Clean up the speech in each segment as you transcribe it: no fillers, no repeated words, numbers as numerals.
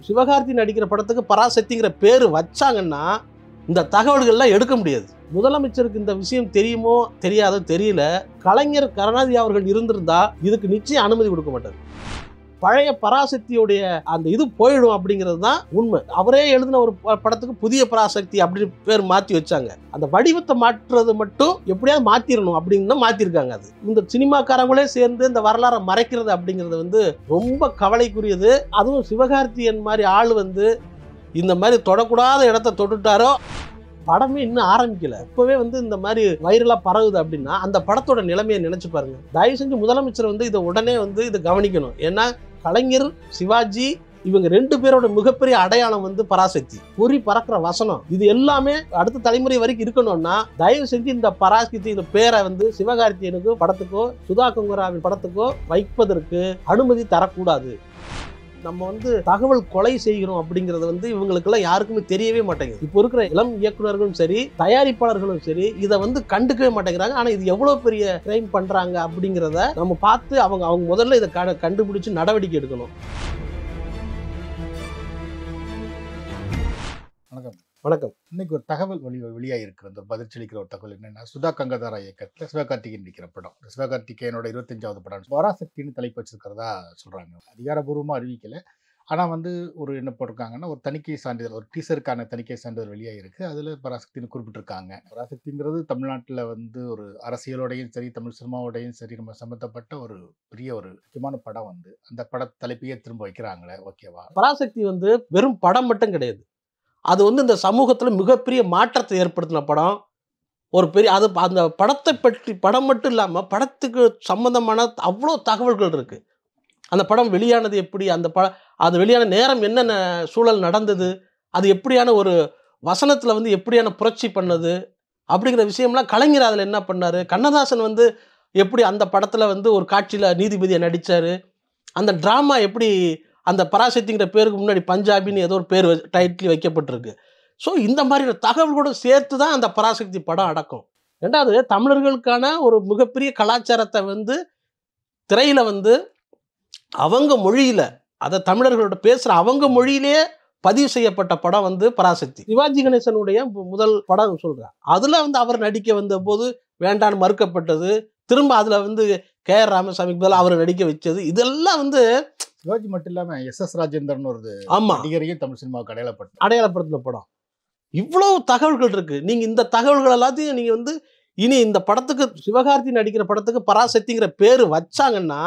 சிவகார்த்தி நடிக்கிற படத்துக்கு பராசக்திங்கிற பேர் வச்சாங்கன்னா இந்த தகவல்கள்லாம் எடுக்க முடியாது. முதலமைச்சருக்கு இந்த விஷயம் தெரியுமோ தெரியாதோ தெரியல. கலைஞர் கருணாநிதி அவர்கள் இருந்திருந்தா இதுக்கு நிச்சயம் அனுமதி கொடுக்க மாட்டார். பழைய பராசக்தியுடைய அந்த இது போயிடும் அப்படிங்கிறது தான் உண்மை. அவரே எழுதின ஒரு படத்துக்கு புதிய பராசக்தி அப்படி பேர் மாற்றி வச்சாங்க. அந்த வடிவத்தை மாற்றுறது மட்டும் எப்படியாவது மாற்றிடணும் அப்படின்னு மாற்றிருக்காங்க. அது இந்த சினிமாக்காரங்களே சேர்ந்து இந்த வரலாறை மறைக்கிறது அப்படிங்கிறது வந்து ரொம்ப கவலைக்குரியது. அதுவும் சிவகார்த்தியன் மாதிரி ஆள் வந்து இந்த மாதிரி தொடக்கூடாத இடத்த தொட்டுட்டாரோ. படமே இன்னும் ஆரம்பிக்கல, இப்பவே வந்து இந்த மாதிரி வைரலா பரவுது அப்படின்னா அந்த படத்தோட நிலைமையை நினைச்சு பாருங்க. தயவு செஞ்சு முதலமைச்சர் வந்து இதை உடனே வந்து இதை கவனிக்கணும். ஏன்னா கலைஞர், சிவாஜி இவங்க 2 பேரோட மிகப்பெரிய அடையாளம் வந்து பராசக்தி. பொறி பறக்கிற வசனம் இது எல்லாமே அடுத்த தலைமுறை வரைக்கும் இருக்கணும்னா தயவு செஞ்சு இந்த பராசக்தி இந்த பேரை வந்து சிவகார்த்தியனுக்கு படத்துக்கோ சுதா கொங்கராவின் படத்துக்கோ வைப்பதற்கு அனுமதி தரக்கூடாது. நம்ம வந்து தகவல் கொலை செய்கிறோம் அப்படிங்கிறது வந்து இவங்களுக்கெல்லாம் யாருக்குமே தெரியவே மாட்டேங்குது. இப்போ இருக்கிற இளம் இயக்குநர்களும் சரி, தயாரிப்பாளர்களும் சரி இதை வந்து கண்டுக்கவே மாட்டேங்கிறாங்க. ஆனால் இது எவ்வளோ பெரிய கிரைம் பண்ணுறாங்க அப்படிங்கிறத நம்ம பார்த்து அவங்க முதல்ல இதை கண்டுபிடிச்சு நடவடிக்கை எடுக்கணும். வணக்கம். வணக்கம். இன்னைக்கு ஒரு தகவல் வெளியாகிருக்கு. அந்த பதிற்சளிக்கிற ஒரு தகவல் என்னன்னா, சுதா கங்கதாரா இயக்கத்தில் சிவகார்த்திகேயன் நடிக்கிற படம். சிவகார்த்திகேயனோட 25வது படம் பராசக்தின்னு தலைப்பு வச்சிருக்கிறதா சொல்றாங்க. அதிகாரப்பூர்வமாக அறிவிக்கல. ஆனால் வந்து ஒரு என்ன போட்டிருக்காங்கன்னா, ஒரு தணிக்கை சான்றிதழ், ஒரு டீசருக்கான தணிக்கை சான்றிதழ் வெளியாகிருக்கு. அதில் பராசக்தின்னு குறிப்பிட்டிருக்காங்க. பராசக்திங்கிறது தமிழ்நாட்டில் வந்து ஒரு அரசியலோடையும் சரி, தமிழ் சினிமாவோடையும் சரி நம்ம சம்மந்தப்பட்ட ஒரு பெரிய ஒரு முக்கியமான படம். வந்து அந்த பட தலைப்பையே திரும்ப வைக்கிறாங்களே, ஓகேவா? பராசக்தி வந்து வெறும் படம் மட்டும் கிடையாது. அது வந்து இந்த சமூகத்தில் மிகப்பெரிய மாற்றத்தை ஏற்படுத்தின படம். ஒரு பெரிய அது அந்த படத்தை பற்றி படம் மட்டும் இல்லாமல் படத்துக்கு சம்பந்தமான அவ்வளோ தகவல்கள் இருக்குது. அந்த படம் வெளியானது எப்படி, அது வெளியான நேரம் என்னென்ன சூழல் நடந்தது, அது எப்படியான ஒரு வசனத்தில் வந்து எப்படியான புரட்சி பண்ணது அப்படிங்கிற விஷயம்லாம் கலைஞர் அதில் என்ன பண்ணார். கண்ணதாசன் வந்து எப்படி அந்த படத்தில் வந்து ஒரு காட்சியில் நீதிபதியை நடித்தார். அந்த ட்ராமா எப்படி அந்த பராசக்திங்கிற பேருக்கு முன்னாடி பஞ்சாபின்னு ஏதோ ஒரு பேர் டைட்டில் வைக்கப்பட்டிருக்கு. ஸோ இந்த மாதிரி தகவல்களோடு சேர்த்து தான் அந்த பராசக்தி படம் அடக்கும். ரெண்டாவது, தமிழர்களுக்கான ஒரு மிகப்பெரிய கலாச்சாரத்தை வந்து திரையில் வந்து அவங்க மொழியில், அதை தமிழர்களோட பேசுகிற அவங்க மொழியிலே பதிவு செய்யப்பட்ட படம் வந்து பராசக்தி. சிவாஜி கணேசனுடைய முதல் படம் சொல்கிறேன். அதில் வந்து அவர் நடிக்க வந்த போது வேண்டான்னு மறுக்கப்பட்டது. திரும்ப அதில் வந்து KR ராமசாமிக்கு பதிலாக அவரை நடிக்க வச்சது. இதெல்லாம் வந்து சிவாஜி மட்டும் இல்லாமல் SS ராஜேந்திரன் ஒரு நடிகரையும் தமிழ் சினிமாவுக்கு அடையாளப்படுத்தின படம். இவ்வளவு தகவல்கள் இருக்கு. நீங்க இந்த தகவல்கள் எல்லாத்தையும் நீங்க வந்து இனி இந்த படத்துக்கு சிவகார்த்தி நடிக்கிற படத்துக்கு பராசக்திங்கிற பேர் வச்சாங்கன்னா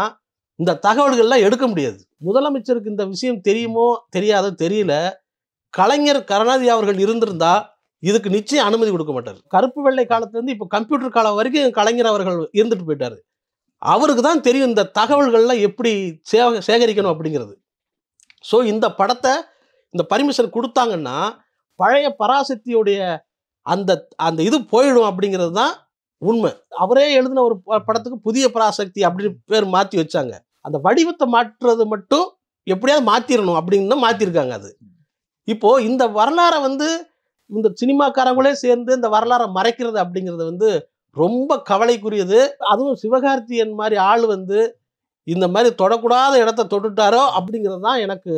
இந்த தகவல்கள்லாம் எடுக்க முடியாது. முதலமைச்சருக்கு இந்த விஷயம் தெரியுமோ தெரியாதோ தெரியல. கலைஞர் கருணாநிதி அவர்கள் இருந்திருந்தா இதுக்கு நிச்சயம் அனுமதி கொடுக்க மாட்டார். கருப்பு வெள்ளை காலத்துலேருந்து இப்போ கம்ப்யூட்டர் காலம் வரைக்கும் கலைஞர் அவர்கள் இருந்துட்டு போயிட்டாரு. அவருக்கு தான் தெரியும் இந்த தகவல்கள்லாம் எப்படி சேகரிக்கணும் அப்படிங்கிறது. ஸோ இந்த படத்தை இந்த பர்மிஷன் கொடுத்தாங்கன்னா பழைய பராசக்தியுடைய அந்த இது போயிடும் அப்படிங்கிறது தான் உண்மை. அவரே எழுதின ஒரு படத்துக்கு புதிய பராசக்தி அப்படி பேர் மாற்றி வச்சாங்க. அந்த வடிவத்தை மாற்றுறது மட்டும் எப்படியாவது மாற்றிடணும் அப்படின்னு மாற்றிருக்காங்க. அது இப்போது இந்த வரலாறை வந்து இந்த சினிமாக்காரங்களே சேர்ந்து இந்த வரலாறை மறைக்கிறது அப்படிங்கிறது வந்து ரொம்ப கவலைக்குரியது. அதுவும் சிவகார்த்தியன் மாதிரி ஆள் வந்து இந்த மாதிரி தொடக்கூடாத இடத்த தொட்டுட்டாரோ அப்படிங்கிறது தான் எனக்கு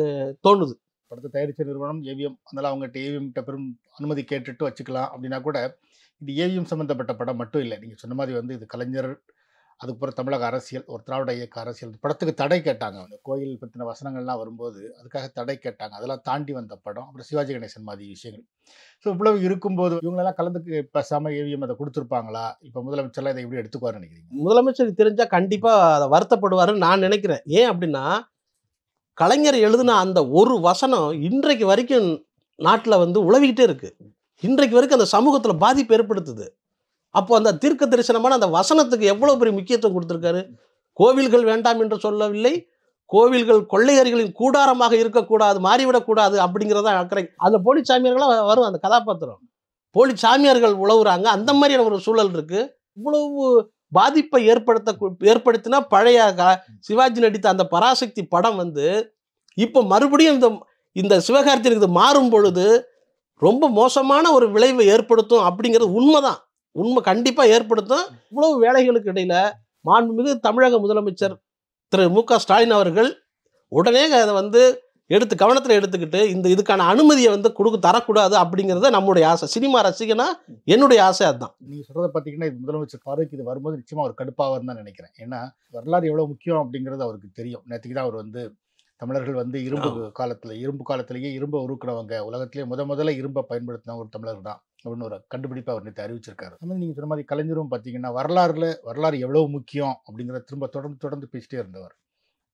தோணுது. படத்தை தயாரித்த நிறுவனம் AVM, அதனால் அவங்ககிட்ட AVM பெரும் அனுமதி கேட்டுட்டு வச்சுக்கலாம் அப்படின்னா கூட, இது AVM சம்மந்தப்பட்ட படம் மட்டும் இல்லை. நீங்கள் சொன்ன மாதிரி வந்து இது கலைஞர், அதுக்கப்புறம் தமிழக அரசியல், ஒரு திராவிட இயக்க அரசியல். படத்துக்கு தடை கேட்டாங்க. அந்த கோயில் பற்றின வசனங்கள்லாம் வரும்போது அதுக்காக தடை கேட்டாங்க. அதெல்லாம் தாண்டி வந்த படம். அப்புறம் சிவாஜி கணேசன் மாதிரி விஷயங்கள். ஸோ இவ்வளவு இருக்கும்போது இவங்களெல்லாம் கலந்துக்கு பேசாமல் AVM அதை கொடுத்துருப்பாங்களா? இப்போ முதலமைச்சர்லாம் இதை எப்படி எடுத்துக்குவாருன்னு நினைக்கிறீங்க? முதலமைச்சருக்கு தெரிஞ்சால் கண்டிப்பாக அதை வருத்தப்படுவாருன்னு நான் நினைக்கிறேன். ஏன் அப்படின்னா கலைஞர் எழுதின அந்த ஒரு வசனம் இன்றைக்கு வரைக்கும் நாட்டில் வந்து உழவிக்கிட்டே இருக்குது. இன்றைக்கு வரைக்கும் அந்த சமூகத்தில் பாதிப்பு ஏற்படுத்துது. அப்போ அந்த தீர்க்க தரிசனமான அந்த வசனத்துக்கு எவ்வளோ பெரிய முக்கியத்துவம் கொடுத்துருக்காரு. கோவில்கள் வேண்டாம் என்று சொல்லவில்லை, கோவில்கள் கொள்ளையர்களின் கூடாரமாக இருக்கக்கூடாது, மாறிவிடக்கூடாது அப்படிங்கிறத அக்கறை. அந்த போலி சாமியார்களாக வரும் அந்த கதாபாத்திரம். போலி சாமியார்கள் உழவுறாங்க. அந்த மாதிரியான ஒரு சூழல் இருக்குது. இவ்வளவு பாதிப்பை ஏற்படுத்தினா பழைய சிவாஜி நடித்த அந்த பராசக்தி படம் வந்து இப்போ மறுபடியும் இந்த சிவகார்த்தியனுக்கு இது மாறும் பொழுது ரொம்ப மோசமான ஒரு விளைவை ஏற்படுத்தும் அப்படிங்கிறது உண்மைதான். உண்மை கண்டிப்பாக ஏற்படுத்தும். இவ்வளவு வேலைகளுக்கு இடையில மாண்புமிகு தமிழக முதலமைச்சர் திரு MK ஸ்டாலின் அவர்கள் உடனே அதை வந்து எடுத்து கவனத்தில் எடுத்துக்கிட்டு இதுக்கான அனுமதியை வந்து தரக்கூடாது அப்படிங்கிறத நம்முடைய ஆசை. சினிமா ரசிகனா என்னுடைய ஆசை அதுதான். நீங்கள் சொல்கிறத பார்த்தீங்கன்னா இது முதலமைச்சர் பார்வைக்கு இது வரும்போது நிச்சயமாக ஒரு கடுப்பாக தான் நினைக்கிறேன். ஏன்னா வரலாறு எவ்வளோ முக்கியம் அப்படிங்கிறது அவருக்கு தெரியும். நேற்றுக்கு தான் அவர் வந்து தமிழர்கள் வந்து இரும்பு காலத்திலேயே இரும்பை உருக்குறவங்க, உலகத்திலேயே முதல்ல இரும்பை பயன்படுத்தின ஒரு தமிழர் தான் அப்படின்னு ஒரு கண்டுபிடிப்பை அவர் நேற்று அறிவிச்சிருக்காரு. அது மாதிரி நீங்கள் சொன்ன மாதிரி கலைஞரும் பார்த்தீங்கன்னா வரலாறு எவ்வளோ முக்கியம் அப்படிங்கிறத திரும்ப தொடர்ந்து பேசிட்டே இருந்தவர்.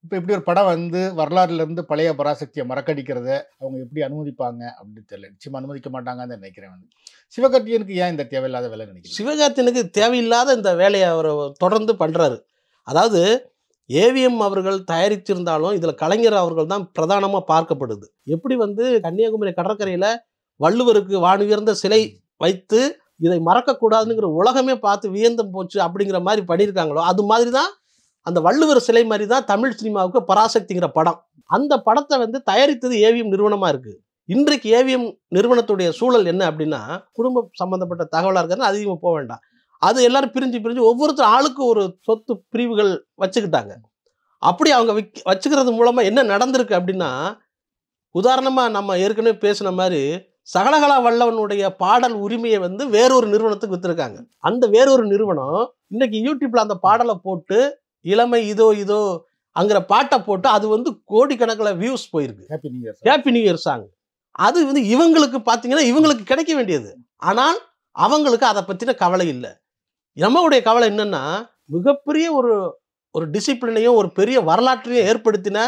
இப்போ இப்படி ஒரு படம் வந்து வரலாறுலேருந்து பழைய பராசக்தியை மறக்கடிக்கிறத அவங்க எப்படி அனுமதிப்பாங்க அப்படின்னு தெரியல. நிச்சயமாக அனுமதிக்க மாட்டாங்கன்னு நினைக்கிறேன். வந்து சிவகார்த்திகேயனுக்கு ஏன் இந்த தேவையில்லாத வேலை நினைக்கிறேன்? சிவகார்த்திகேயனுக்கு தேவையில்லாத இந்த வேலையை அவர் தொடர்ந்து பண்ணுறாரு. அதாவது ஏவிஎம் அவர்கள் தயாரிச்சிருந்தாலும் இதில் கலைஞர் அவர்கள் தான் பிரதானமாக பார்க்கப்படுது. எப்படி வந்து கன்னியாகுமரி கடற்கரையில் வள்ளுவருக்கு வானுயர்ந்த சிலை வைத்து இதை மறக்கக்கூடாதுங்கிற உலகமே பார்த்து வியந்தம் போச்சு அப்படிங்கிற மாதிரி பண்ணியிருக்காங்களோ, அது மாதிரி தான் அந்த வள்ளுவர் சிலை மாதிரி தான் தமிழ் சினிமாவுக்கு பராசக்திங்கிற படம். அந்த படத்தை வந்து தயாரித்தது ஏவிஎம் நிறுவனமாக இருக்குது. இன்றைக்கு ஏவிஎம் நிறுவனத்துடைய சூழல் என்ன அப்படின்னா, குடும்ப சம்பந்தப்பட்ட தகவலாக இருக்கிறது அதிகமாக போக வேண்டாம். அது எல்லாரும் பிரிஞ்சு ஒவ்வொருத்தர் ஆளுக்கு ஒரு சொத்து பிரிவுகள் வச்சுக்கிட்டாங்க. அப்படி அவங்க வச்சுக்கிறது மூலமாக என்ன நடந்திருக்கு அப்படின்னா, உதாரணமாக நம்ம ஏற்கனவே பேசின மாதிரி சகலகலா வல்லவனுடைய பாடல் உரிமையை வந்து வேறொரு நிறுவனத்துக்கு விற்றுருக்காங்க. அந்த வேறொரு நிறுவனம் இன்னைக்கு யூடியூப்ல அந்த பாடலை போட்டு இளமை இதோ அங்கிற பாட்டை போட்டு அது வந்து கோடிக்கணக்கில் வியூஸ் போயிருக்கு. Happy new year song. அது வந்து இவங்களுக்கு பார்த்தீங்கன்னா இவங்களுக்கு கிடைக்க வேண்டியது. ஆனால் அவங்களுக்கு அதை பற்றின கவலை இல்லை. நம்மளுடைய கவலை என்னன்னா, மிகப்பெரிய ஒரு டிசிப்ளினையும் ஒரு பெரிய வரலாற்றையும் ஏற்படுத்தின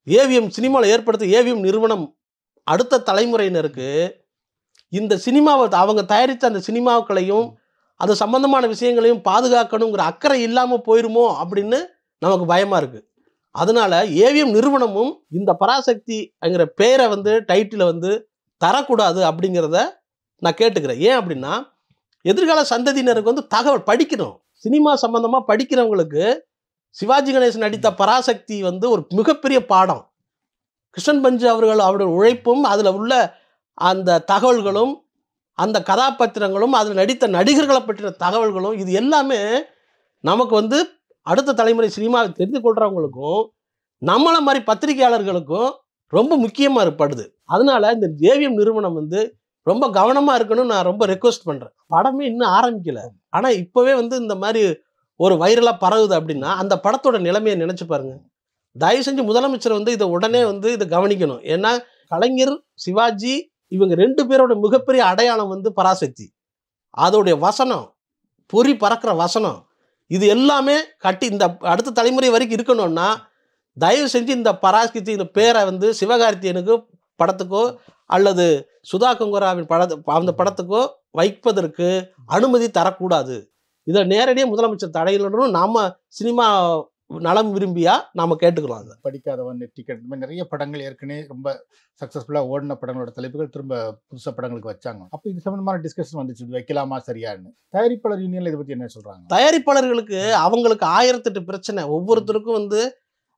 ஏவிஎம் சினிமாவில் ஏற்படுத்திய ஏவிஎம் நிறுவனம் அடுத்த தலைமுறையினருக்கு இந்த சினிமாவை அவங்க தயாரித்த அந்த சினிமாக்களையும் அது சம்பந்தமான விஷயங்களையும் பாதுகாக்கணுங்கிற அக்கறை இல்லாமல் போயிருமோ அப்படின்னு நமக்கு பயமாக இருக்குது. அதனால ஏவிஎம் நிறுவனமும் இந்த பராசக்திங்கிற பேரை வந்து டைட்டிலை வந்து தரக்கூடாது அப்படிங்கிறத நான் கேட்டுக்கிறேன். ஏன் அப்படின்னா, எதிர்கால சந்ததியினருக்கு வந்து தகவல் படிக்கணும். சினிமா சம்பந்தமாக படிக்கிறவங்களுக்கு சிவாஜி கணேசன் நடித்த பராசக்தி வந்து ஒரு மிகப்பெரிய பாடம். கிருஷ்ணன் பஞ்சு அவருடைய உழைப்பும் அதில் உள்ள அந்த தகவல்களும் அந்த கதாபாத்திரங்களும் அதில் நடித்த நடிகர்களை பற்றின தகவல்களும் இது எல்லாமே நமக்கு வந்து அடுத்த தலைமுறை சினிமாவை தெரிந்து கொள்கிறவங்களுக்கும் நம்மளை மாதிரி பத்திரிகையாளர்களுக்கும் ரொம்ப முக்கியமாக ஏற்படுது. அதனால இந்த ஏவிஎம் நிறுவனம் வந்து ரொம்ப கவனமாக இருக்கணும்னு நான் ரொம்ப ரெக்வஸ்ட் பண்ணுறேன். படமே இன்னும் ஆரம்பிக்கலை, ஆனால் இப்போவே வந்து இந்த மாதிரி ஒரு வைரலாக பரவுது அப்படின்னா அந்த படத்தோட நிலைமையை நினச்சி பாருங்க. தயவு செஞ்சு முதலமைச்சர் வந்து இதை உடனே வந்து இதை கவனிக்கணும். ஏன்னா கலைஞர், சிவாஜி இவங்க 2 பேரோட மிகப்பெரிய அடையாளம் வந்து பராசக்தி. அதோடைய வசனம், பொறி பறக்கிற வசனம், இது எல்லாமே கட்டி இந்த அடுத்த தலைமுறை வரைக்கும் இருக்கணும்னா தயவு செஞ்சு இந்த பராசக்தி இந்த பேரை வந்து சிவகார்த்திகேயனுக்கு படத்துக்கோ அல்லது சுதா கங்குராவின் அந்த படத்துக்கோ வைப்பதற்கு அனுமதி தரக்கூடாது. இதை நேரடியாக முதலமைச்சர் தடையிடணும். நாம சினிமா நலம் விரும்பியா நாம கேட்டுக்கலாம். அதை படிக்காதவன் டிக்கெட் இந்த மாதிரி நிறைய படங்கள் ஏற்கனவே ரொம்ப சக்ஸஸ்ஃபுல்லாக ஓடின படங்களோட தலைப்புகள் திரும்ப புதுசாக படங்களுக்கு வச்சாங்க. அப்போ இது சம்பந்தமான டிஸ்கஷன் வந்துச்சு, வைக்கலாமா சரியான்னு. தயாரிப்பாளர் யூனியன்ல இதை பற்றி என்ன சொல்றாங்க? தயாரிப்பாளர்களுக்கு அவங்களுக்கு 1008 பிரச்சனை. ஒவ்வொருத்தருக்கும் வந்து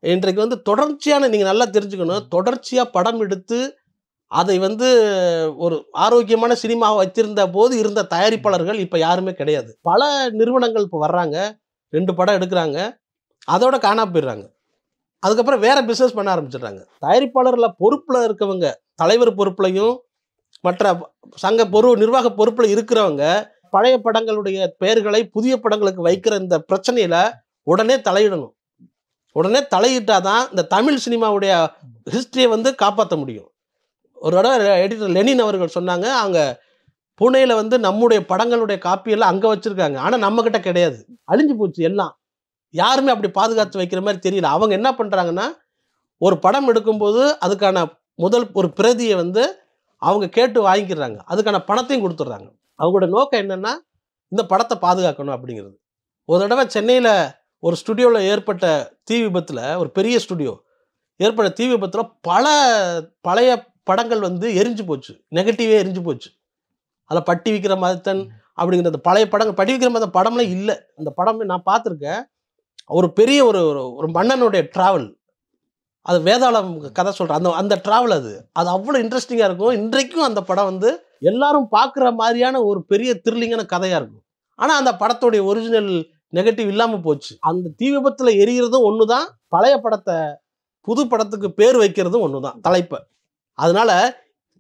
இன்றைக்கு வந்து தொடர்ச்சியான, நீங்கள் நல்லா தெரிஞ்சுக்கணும், தொடர்ச்சியாக படம் எடுத்து அதை வந்து ஒரு ஆரோக்கியமான சினிமாவை வச்சிருந்த போது இருந்த தயாரிப்பாளர்கள் இப்போ யாருமே கிடையாது. பல நிறுவனங்கள் இப்போ வர்றாங்க, 2 படம் எடுக்கிறாங்க, அதோட காணா போயிடுறாங்க. அதுக்கப்புறம் வேற பிஸ்னஸ் பண்ண ஆரம்பிச்சிடுறாங்க. தயாரிப்பாளரில் பொறுப்பில் இருக்கவங்க, தலைவர் பொறுப்புலையும் மற்ற சங்க நிர்வாக பொறுப்பில் இருக்கிறவங்க பழைய படங்களுடைய பெயர்களை புதிய படங்களுக்கு வைக்கிற இந்த பிரச்சனையில் உடனே தலையிடணும். உடனே தலையிட்டாதான் இந்த தமிழ் சினிமாவுடைய ஹிஸ்டரியை வந்து காப்பாற்ற முடியும். ஒரு தடவை எடிட்டர் லெனின் அவர்கள் சொன்னாங்க, அங்கே புனேயில் வந்து நம்முடைய படங்களுடைய காப்பியெல்லாம் அங்கே வச்சுருக்காங்க, ஆனால் நம்மக்கிட்ட கிடையாது, அழிஞ்சு போச்சு எல்லாம். யாருமே அப்படி பாதுகாத்து வைக்கிற மாதிரி தெரியல. அவங்க என்ன பண்ணுறாங்கன்னா, ஒரு படம் எடுக்கும்போது அதுக்கான முதல் ஒரு பிரதியை வந்து அவங்க கேட்டு வாங்கிக்கிறாங்க, அதுக்கான பணத்தையும் கொடுத்துட்றாங்க. அவங்களோட நோக்கம் என்னென்னா இந்த படத்தை பாதுகாக்கணும் அப்படிங்கிறது. ஒரு தடவை சென்னையில் ஒரு ஸ்டுடியோவில் ஏற்பட்ட தீ விபத்தில், ஒரு பெரிய ஸ்டுடியோ ஏற்பட்ட தீ விபத்தில் பல பழைய படங்கள் வந்து எரிஞ்சு போச்சு, நெகட்டிவே எரிஞ்சு போச்சு. அதில் பட்டி விக்ரமாதித்தன் அப்படிங்கிற பழைய படங்கள், பட்டி விக்ரமாதித்தன் படம்லாம் இல்லை. அந்த படம் நான் பார்த்துருக்கேன். ஒரு பெரிய ஒரு மன்னனுடைய ட்ராவல், அது வேதாளம் கதை சொல்கிறேன், அந்த ட்ராவல் அது அவ்வளோ இன்ட்ரெஸ்டிங்காக இருக்கும். இன்றைக்கும் அந்த படம் வந்து எல்லாரும் பார்க்குற மாதிரியான ஒரு பெரிய த்ரில்லிங்கான கதையாக இருக்கும். ஆனால் அந்த படத்துடைய ஒரிஜினல் நெகட்டிவ் இல்லாமல் போச்சு. அந்த தீ விபத்தில் எரிகிறதும் ஒன்று தான், பழைய படத்தை புது படத்துக்கு பேர் வைக்கிறதும் ஒன்று தான் தலைப்பை. அதனால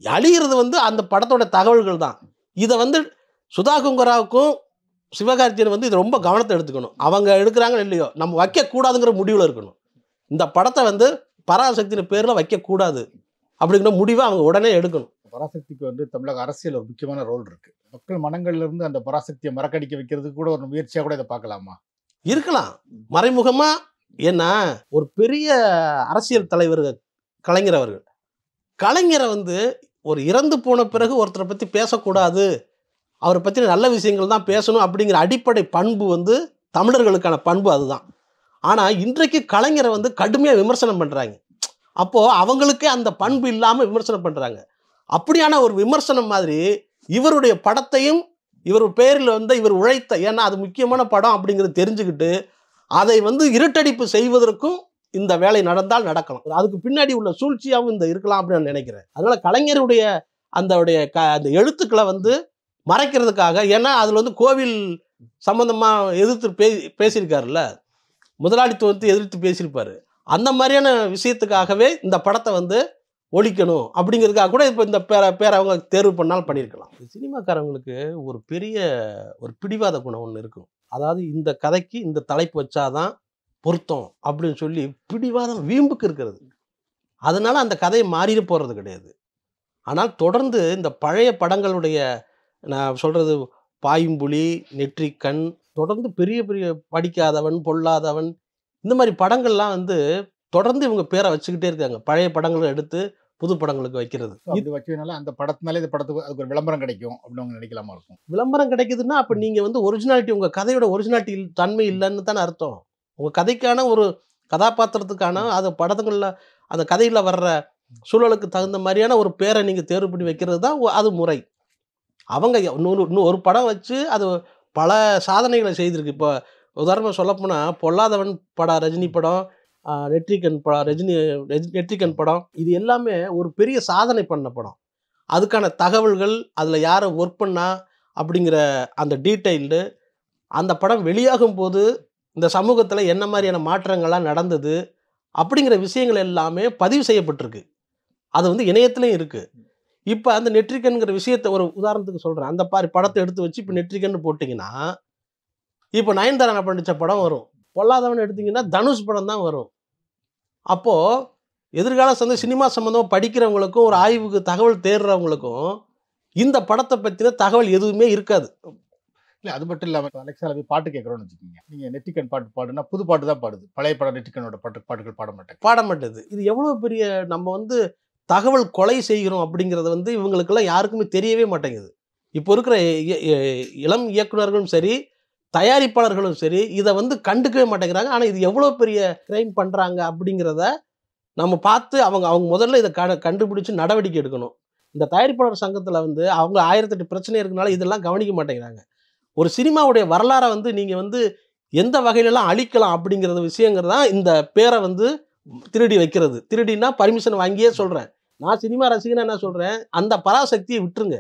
அழிகிறது வந்து அந்த படத்தோட தகவல்கள் தான். இதை வந்து சுதா கொங்கராவுக்கும் சிவகார்த்திகேயன் வந்து இது ரொம்ப கவனத்தை எடுத்துக்கணும். அவங்க எடுக்கிறாங்க இல்லையோ, நம்ம வைக்கக்கூடாதுங்கிற முடிவில் இருக்கணும். இந்த படத்தை வந்து பராசக்தியின் பேரில் வைக்கக்கூடாது அப்படிங்கிற முடிவை அவங்க உடனே எடுக்கணும். பராசக்திக்கு வந்து தமிழக அரசியல் ஒரு முக்கியமான ரோல் இருக்கு. மக்கள் மனங்கள்ல இருந்து அந்த பராசக்தியை மறக்கடிக்க வைக்கிறதுக்கு கூட ஒரு முயற்சியாக கூட இதை பார்க்கலாமா? இருக்கலாம் மறைமுகமா. ஏன்னா ஒரு பெரிய அரசியல் தலைவர் கலைஞர் அவர்கள், கலைஞரை வந்து ஒரு இறந்து போன பிறகு ஒருத்தரை பற்றி பேசக்கூடாது, அவரை பற்றி நல்ல விஷயங்கள் தான் பேசணும் அப்படிங்கிற அடிப்படை பண்பு வந்து தமிழர்களுக்கான பண்பு அதுதான். ஆனால் இன்றைக்கு கலைஞரை வந்து கடுமையாக விமர்சனம் பண்ணுறாங்க. அப்போது அவங்களுக்கே அந்த பண்பு இல்லாமல் விமர்சனம் பண்ணுறாங்க. அப்படியான ஒரு விமர்சனம் மாதிரி இவருடைய படத்தையும் இவர் பேரில் வந்து இவர் உழைத்த, ஏன்னா அது முக்கியமான படம் அப்படிங்கிறது தெரிஞ்சுக்கிட்டு அதை வந்து இருட்டடிப்பு செய்வதற்கும் இந்த வேலை நடந்தால் நடக்கலாம். அதுக்கு பின்னாடி உள்ள சூழ்ச்சியாகவும் இந்த இருக்கலாம் அப்படின்னு நான் நினைக்கிறேன். அதனால கலைஞருடைய அந்த எழுத்துக்களை வந்து மறைக்கிறதுக்காக, ஏன்னா அதில் வந்து கோவில் சம்பந்தமாக எதிர்த்து பேசியிருக்காருல்ல, முதலாளித்துவத்தை எதிர்த்து பேசியிருப்பாரு. அந்த மாதிரியான விஷயத்துக்காகவே இந்த படத்தை வந்து ஒழிக்கணும் அப்படிங்கிறதுக்காக கூட இப்போ இந்த பேரை அவங்க தேர்வு பண்ணாலும் பண்ணியிருக்கலாம். சினிமாக்காரங்களுக்கு ஒரு பெரிய ஒரு பிடிவாத குணம் ஒன்று இருக்கும். அதாவது இந்த கதைக்கு இந்த தலைப்பு வச்சாதான் பொருத்தம் அப்படின்னு சொல்லி பிடிவாதம் வீம்புக்கு இருக்கிறது. அதனால அந்த கதையை மாறிட போகிறது கிடையாது. ஆனால் தொடர்ந்து இந்த பழைய படங்களுடைய, நான் சொல்கிறது பாயும்புலி, நெற்றிக்கண், தொடர்ந்து பெரிய பெரிய படிக்காதவன், பொல்லாதவன், இந்த மாதிரி படங்கள்லாம் வந்து தொடர்ந்து இவங்க பேரை வச்சுக்கிட்டே இருக்காங்க. பழைய படங்களை எடுத்து புது படங்களுக்கு வைக்கிறது. இது வச்சதுனால அந்த படத்தினாலே இந்த படத்துக்கு அதுக்கு ஒரு விளம்பரம் கிடைக்கும் அப்படின்னு அவங்க நினைக்கலாமா இருக்கும்? விளம்பரம் கிடைக்குதுன்னா அப்போ நீங்கள் வந்து ஒரிஜினாலிட்டி, உங்கள் கதையோட ஒரிஜினாலிட்டி தன்மை இல்லைன்னு தானே அர்த்தம். உங்கள் கதைக்கான ஒரு கதாபாத்திரத்துக்கான அது படத்துங்களில் அந்த கதையில் வர்ற சூழலுக்கு தகுந்த மாதிரியான ஒரு பேரை நீங்கள் தேர்வு பண்ணி வைக்கிறது தான் அது முறை. அவங்க இன்னும் ஒரு படம் வச்சு அது பல சாதனைகளை செய்திருக்கு. இப்போ உதாரணமாக சொல்லப்போனால் பொல்லாதவன் படம், ரஜினி படம், நெற்றிக்கண் படம், நெற்றிக்கண் படம், இது எல்லாமே ஒரு பெரிய சாதனை பண்ண படம். அதுக்கான தகவல்கள், அதில் யாரை ஒர்க் பண்ணா அப்படிங்கிற அந்த டீட்டெயில்டு, அந்த படம் வெளியாகும் போது இந்த சமூகத்தில் என்ன மாதிரியான மாற்றங்கள்லாம் நடந்தது அப்படிங்கிற விஷயங்கள் எல்லாமே பதிவு செய்யப்பட்டிருக்கு. அது வந்து இணையத்துலையும் இருக்குது. இப்போ அந்த நெற்றிக்கண்கிற விஷயத்தை ஒரு உதாரணத்துக்கு சொல்கிறேன். அந்த படத்தை எடுத்து வச்சு இப்போ நெற்றிக்கண்ணு போட்டிங்கன்னா இப்போ நயன்தாரா பண்ணிச்ச படம் வரும். பொல்லாதவன் எடுத்திங்கன்னா தனுஷ் படம் தான் வரும். அப்போது எதிர்கால சினிமா சம்மந்தமாக படிக்கிறவங்களுக்கும் ஒரு ஆய்வுக்கு தகவல் தேடுறவங்களுக்கும் இந்த படத்தை பற்றின தகவல் எதுவுமே இருக்காது. இல்லை, அது மட்டும் இல்லாமல் அலெக்ஸாவில் போய் பாட்டு கேட்குறோன்னு வச்சுக்கோங்க. நீங்கள் நெற்றிக்கண் பாட்டு பாடுனா புது பாட்டு தான் பாடுது. பழைய படம் நெற்றிக்கண்ணோட பாட்டுகள் பாட மாட்டேது. இது எவ்வளோ பெரிய நம்ம வந்து தகவல் கொலை செய்கிறோம் அப்படிங்கிறது வந்து இவங்களுக்கெல்லாம் யாருக்குமே தெரியவே மாட்டேங்குது. இப்போ இருக்கிற இளம் இயக்குநர்களும் சரி, தயாரிப்பாளர்களும் சரி, இதை வந்து கண்டுக்கவே மாட்டேங்கிறாங்க. ஆனால் இது எவ்வளோ பெரிய கிரைம் பண்ணுறாங்க அப்படிங்கிறத நம்ம பார்த்து அவங்க முதல்ல இதை கண்டுபிடிச்சி நடவடிக்கை எடுக்கணும். இந்த தயாரிப்பாளர் சங்கத்தில் வந்து அவங்க 1008 பிரச்சனை இருக்கனால இதெல்லாம் கவனிக்க மாட்டேங்கிறாங்க. ஒரு சினிமாவுடைய வரலாறை வந்து நீங்கள் வந்து எந்த வகையிலலாம் அழிக்கலாம் அப்படிங்கிறது விஷயங்கிறது தான் இந்த பேரை வந்து திருடி வைக்கிறது. திருடினா பர்மிஷன் வாங்கியே சொல்கிறேன். நான் சினிமா ரசிகனா என்ன சொல்கிறேன், அந்த பராசக்தியை விட்டுருங்க.